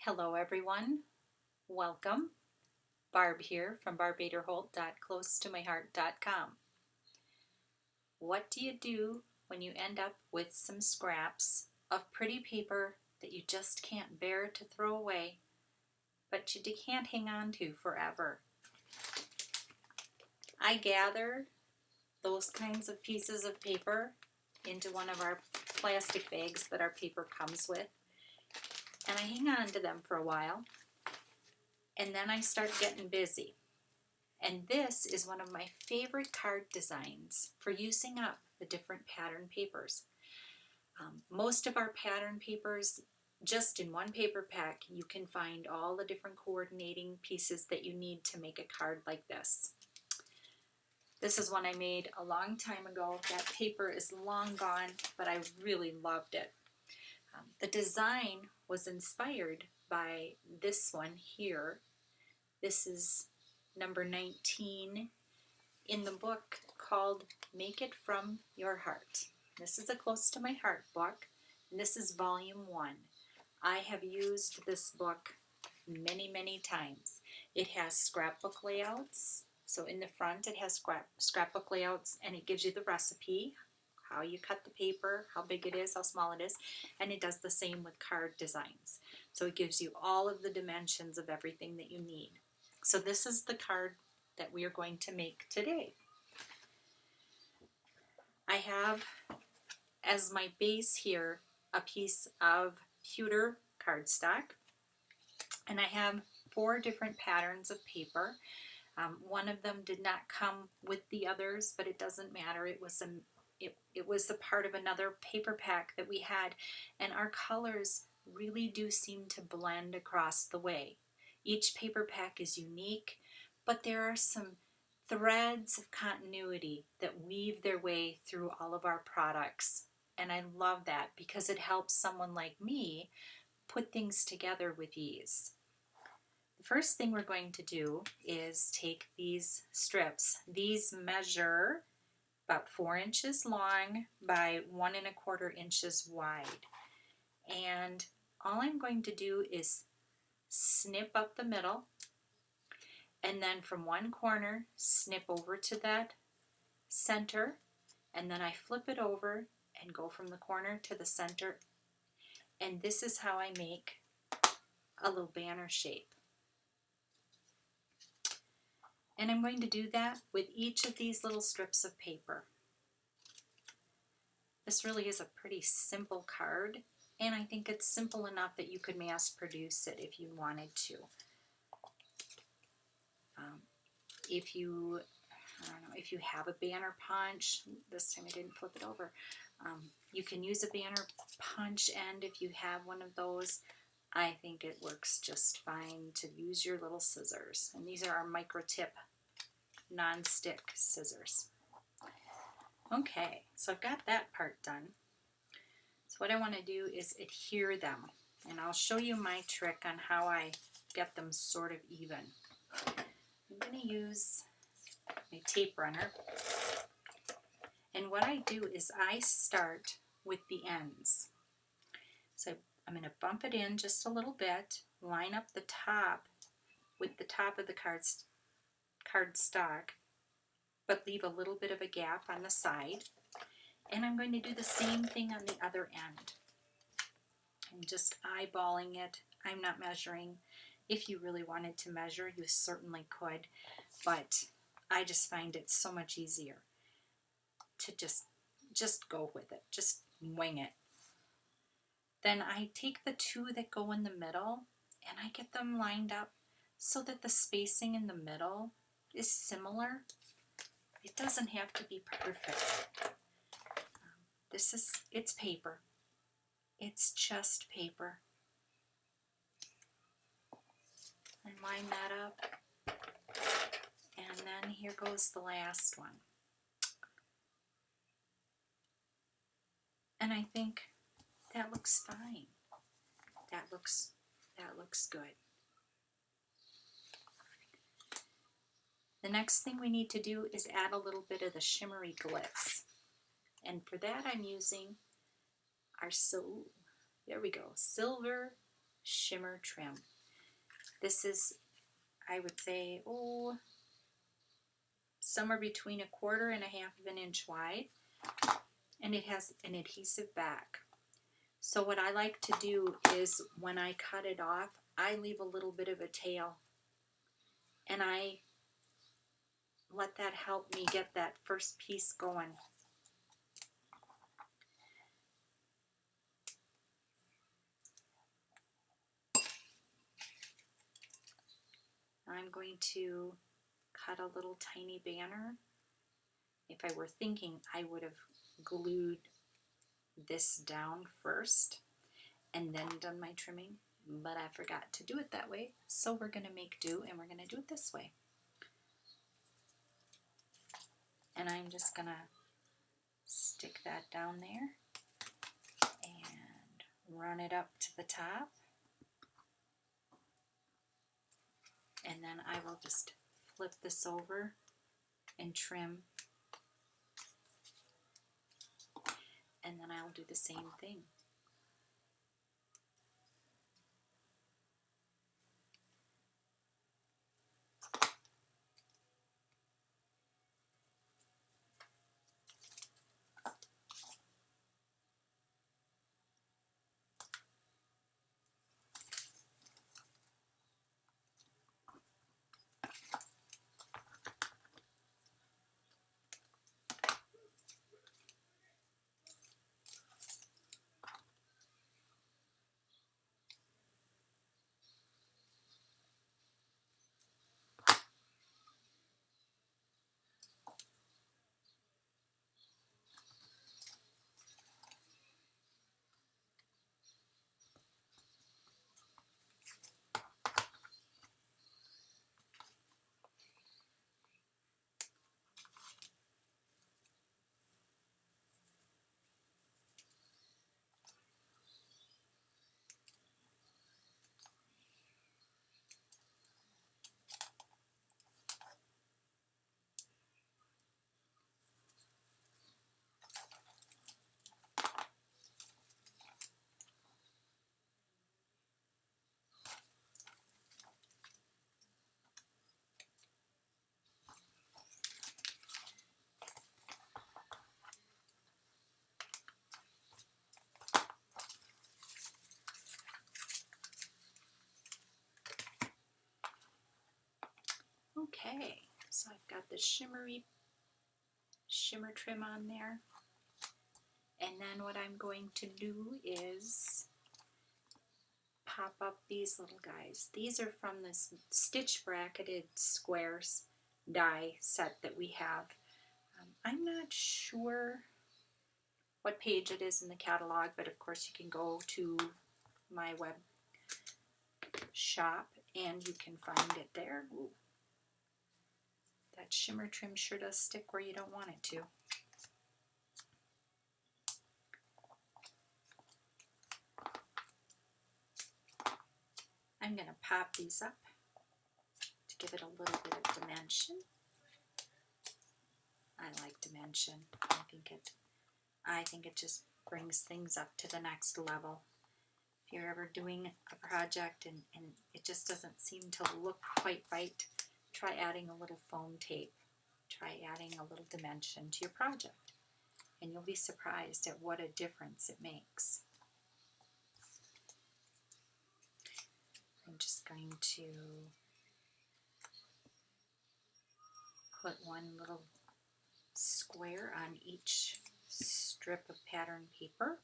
Hello everyone, welcome. Barb here from barbaderholt.closetomyheart.com. What do you do when you end up with some scraps of pretty paper that you just can't bear to throw away, but you can't hang on to forever? I gather those kinds of pieces of paper into one of our plastic bags that our paper comes with, and I hang on to them for a while, and then I start getting busy. And this is one of my favorite card designs for using up the different pattern papers. Most of our pattern papers, just in one paper pack, you can find all the different coordinating pieces that you need to make a card like this. This is one I made a long time ago. That paper is long gone, but I really loved it. The design was inspired by this one here. This is number 19 in the book called Make It From Your Heart. This is a Close to My Heart book, and this is volume 1. I have used this book many times. It has scrapbook layouts. So in the front it has scrapbook layouts, and it gives you the recipe, how you cut the paper, how big it is, how small it is, and it does the same with card designs. So it gives you all of the dimensions of everything that you need. So this is the card that we are going to make today. I have as my base here a piece of pewter cardstock, and I have 4 different patterns of paper. One of them did not come with the others, but it doesn't matter. It was a part of another paper pack that we had, and our colors really do seem to blend across the way. Each paper pack is unique, but there are some threads of continuity that weave their way through all of our products. And I love that because it helps someone like me put things together with ease. The first thing we're going to do is take these strips. These measure about 4 inches long by 1 1/4 inches wide. And all I'm going to do is snip up the middle, and then from one corner snip over to that center, and then I flip it over and go from the corner to the center, and this is how I make a little banner shape. And I'm going to do that with each of these little strips of paper. This really is a pretty simple card, and I think it's simple enough that you could mass produce it if you wanted to. If you have a banner punch, this time I didn't flip it over, you can use a banner punch end if you have one of those. I think it works just fine to use your little scissors. And these are our micro tip non-stick scissors. Okay, so I've got that part done. So what I want to do is adhere them, and I'll show you my trick on how I get them sort of even. I'm going to use my tape runner, and what I do is I start with the ends. So I'm going to bump it in just a little bit, line up the top with the top of the cardstock, but leave a little bit of a gap on the side. And I'm going to do the same thing on the other end. I'm just eyeballing it. I'm not measuring. If you really wanted to measure, you certainly could, but I just find it so much easier to just go with it, just wing it. Then I take the 2 that go in the middle and I get them lined up so that the spacing in the middle is similar. It doesn't have to be perfect. It's paper. It's just paper. And line that up. And then here goes the last one. And I think that looks fine. That looks good. The next thing we need to do is add a little bit of the shimmery glitz. And for that I'm using our silver Shimmer trim. This is, I would say, somewhere between 1/4 and 1/2 of an inch wide, and it has an adhesive back. So what I like to do is when I cut it off, I leave a little bit of a tail, and I let that help me get that first piece going. I'm going to cut a little tiny banner. If I were thinking, I would have glued this down first and then done my trimming, but I forgot to do it that way. So we're going to make do, and we're going to do it this way. And I'm just going to stick that down there and run it up to the top. And then I will just flip this over and trim. And then I'll do the same thing. Okay, so I've got the shimmer trim on there. And then what I'm going to do is pop up these little guys. These are from this stitch bracketed squares die set that we have. I'm not sure what page it is in the catalog, but of course you can go to my web shop and you can find it there. Ooh. That shimmer trim sure does stick where you don't want it to. I'm going to pop these up to give it a little bit of dimension. I like dimension. I think it just brings things up to the next level. If you're ever doing a project and it just doesn't seem to look quite right, try adding a little foam tape. Try adding a little dimension to your project, and you'll be surprised at what a difference it makes. I'm just going to put one little square on each strip of pattern paper.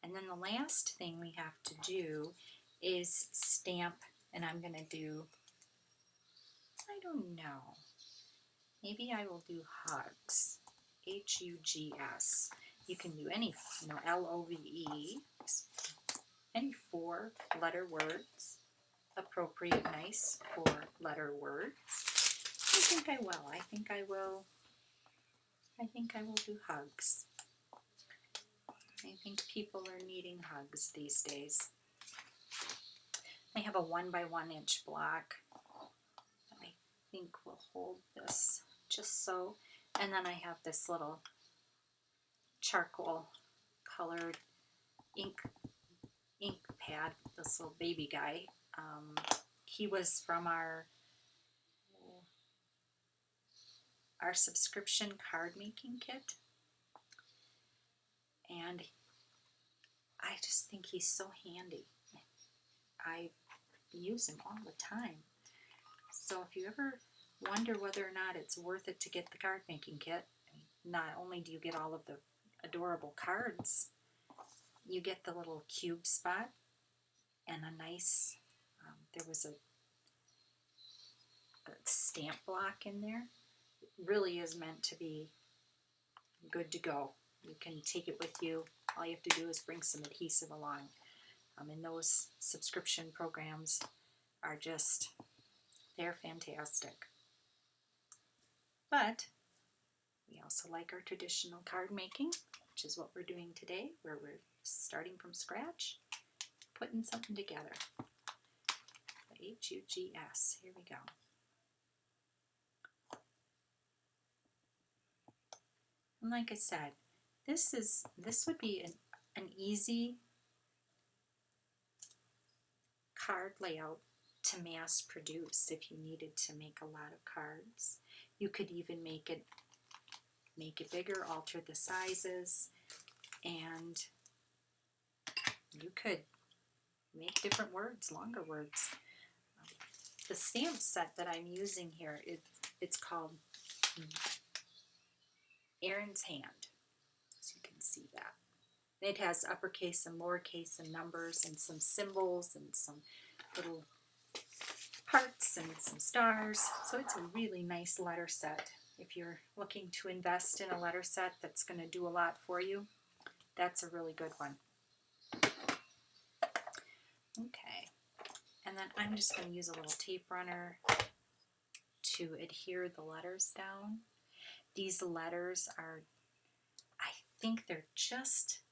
And then the last thing we have to do is stamp, and I'm going to do, I don't know, maybe I will do hugs, H-U-G-S. You can do any, L-O-V-E, any 4-letter words, appropriate, nice 4-letter words. I think I will. I think I will do hugs. I think people are needing hugs these days. I have a 1x1 inch block that I think will hold this just so. And then I have this little charcoal colored ink ink pad, this little baby guy. He was from our subscription card making kit, and I just think he's so handy. I use him all the time. So if you ever wonder whether or not it's worth it to get the card making kit, not only do you get all of the adorable cards, you get the little cube spot and a nice, there was a stamp block in there. It really is meant to be good to go. You can take it with you. All you have to do is bring some adhesive along. And those subscription programs are just, they're fantastic. But we also like our traditional card making, which is what we're doing today, where we're starting from scratch, putting something together. The H-U-G-S, here we go. And like I said, this would be an easy card layout to mass produce if you needed to make a lot of cards. You could even make it bigger, alter the sizes, and you could make different words, longer words. The stamp set that I'm using here, it's called Aaron's Hand, so you can see that. It has uppercase and lowercase and numbers and some symbols and some little hearts and some stars. So it's a really nice letter set. If you're looking to invest in a letter set that's going to do a lot for you, that's a really good one. Okay, and then I'm just going to use a little tape runner to adhere the letters down. These letters are, I think they're just,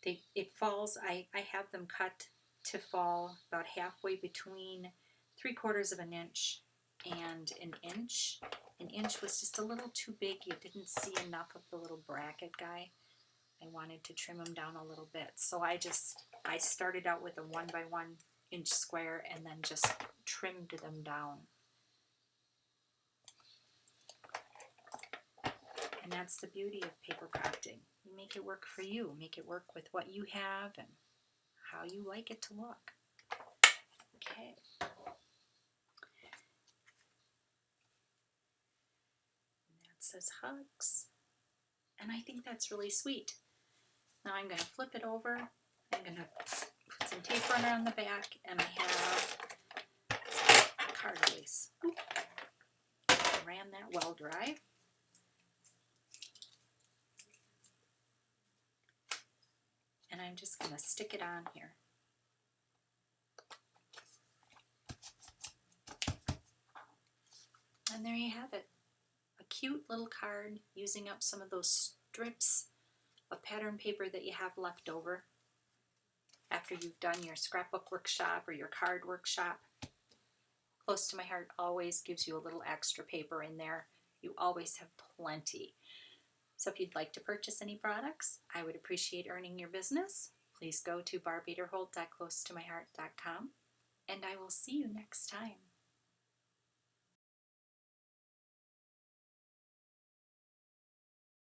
it falls, I have them cut to fall about halfway between 3/4 of an inch and an inch. An inch was just a little too big. You didn't see enough of the little bracket guy. I wanted to trim them down a little bit. So I started out with a 1 by 1 inch square and then just trimmed them down. And that's the beauty of paper crafting. You make it work for you. Make it work with what you have and how you like it to look. Okay. And that says hugs. And I think that's really sweet. Now I'm going to flip it over. I'm going to put some tape runner on the back, and I have a card base. I ran that well dry. And I'm just going to stick it on here. And there you have it. A cute little card using up some of those strips of pattern paper that you have left over after you've done your scrapbook workshop or your card workshop. Close to My Heart always gives you a little extra paper in there. You always have plenty. So if you'd like to purchase any products, I would appreciate earning your business. Please go to barbaderholt.closetomyheart.com, and I will see you next time.